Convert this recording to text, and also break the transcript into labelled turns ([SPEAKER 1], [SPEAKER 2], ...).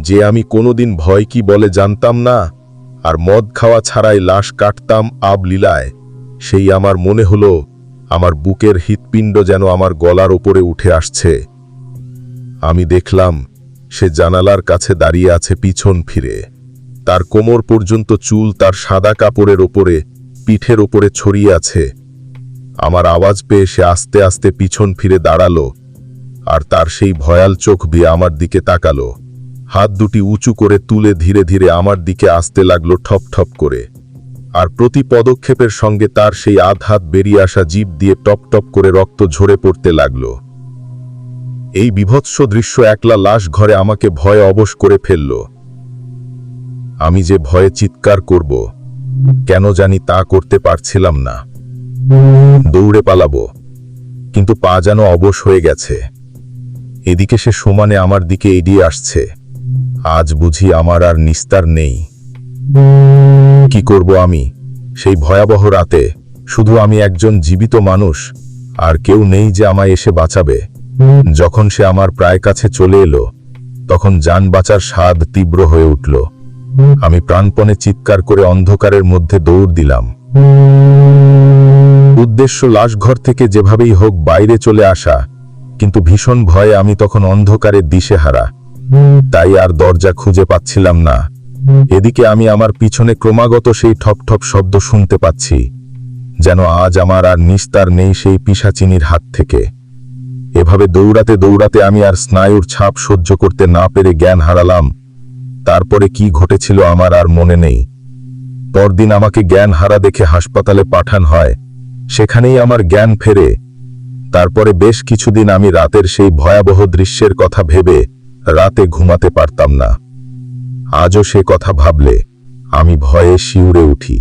[SPEAKER 1] যে আমি কোনোদিন ভয় কি বলে জানতাম না, আর মদ খাওয়া ছাড়াই লাশ কাটতাম আবলীলায়, সেই আমার মনে হলো আমার বুকের হৃৎপিণ্ড যেন আমার গলার ওপরে উঠে আসছে। আমি দেখলাম সে জানালার কাছে দাঁড়িয়ে আছে পিছন ফিরে। তার কোমর পর্যন্ত চুল তার সাদা কাপড়ের ওপরে, পিঠের ওপরে ছড়িয়ে আছে। আমার আওয়াজ পেয়ে সে আস্তে আস্তে পিছন ফিরে দাঁড়ালো, আর তার সেই ভয়াল চোখ দিয়ে আমার দিকে তাকালো। হাত দুটি উঁচু করে তুলে ধীরে ধীরে আমার দিকে আসতে লাগলো ঠপ ঠপ করে, আর প্রতি পদক্ষেপের সঙ্গে তার সেই আধহাত বেরিয়ে আসা জিভ দিয়ে টপ টপ করে রক্ত ঝরে পড়তে লাগলো। এই বিভৎস দৃশ্য একলা লাশ ঘরে আমাকে ভয়ে অবশ করে ফেলল। আমি যে ভয়ে চিৎকার করব, কেন জানি তা করতে পারছিলাম না। দৌড়ে পালাবো, কিন্তু পা যেন অবশ হয়ে গেছে। এদিকে সে সমানে আমার দিকে এগিয়ে আসছে। আজ বুঝি আমার আর নিস্তার নেই। কি করব আমি সেই ভয়াবহ রাতে? শুধু আমি একজন জীবিত মানুষ, আর কেউ নেই যে আমায় এসে বাঁচাবে। যখন সে আমার প্রায় কাছে চলে এলো, তখন জান বাঁচার স্বাদ তীব্র হয়ে উঠল। আমি প্রাণপণে চিৎকার করে অন্ধকারের মধ্যে দৌড় দিলাম। উদ্দেশ্য লাশঘর থেকে যেভাবেই হোক বাইরে চলে আসা, কিন্তু ভীষণ ভয়ে আমি তখন অন্ধকারে দিশেহারা, তাই আর দরজা খুঁজে পাচ্ছিলাম না। এদিকে আমি আমার পিছনে ক্রমাগত সেই ঠপ ঠপ শব্দ শুনতে পাচ্ছি, যেন আজ আমার আর নিস্তার নেই সেই পিশাচিনীর হাত থেকে। এভাবে দৌড়াতে দৌড়াতে আমি আর স্নায়ুর ছাপ সহ্য করতে না পেরে জ্ঞান হারালাম। তারপরে কি ঘটেছিল আমার আর মনে নেই। পরদিন আমাকে জ্ঞান হারা দেখে হাসপাতালে পাঠানো হয়, সেখানেই আমার জ্ঞান ফেরে। তারপরে বেশ কিছুদিন আমি রাতের সেই ভয়াবহ দৃশ্যের কথা ভেবে রাতে ঘুমাতে পারতাম না। আজও সে কথা ভাবলে আমি ভয়ে শিউরে উঠি।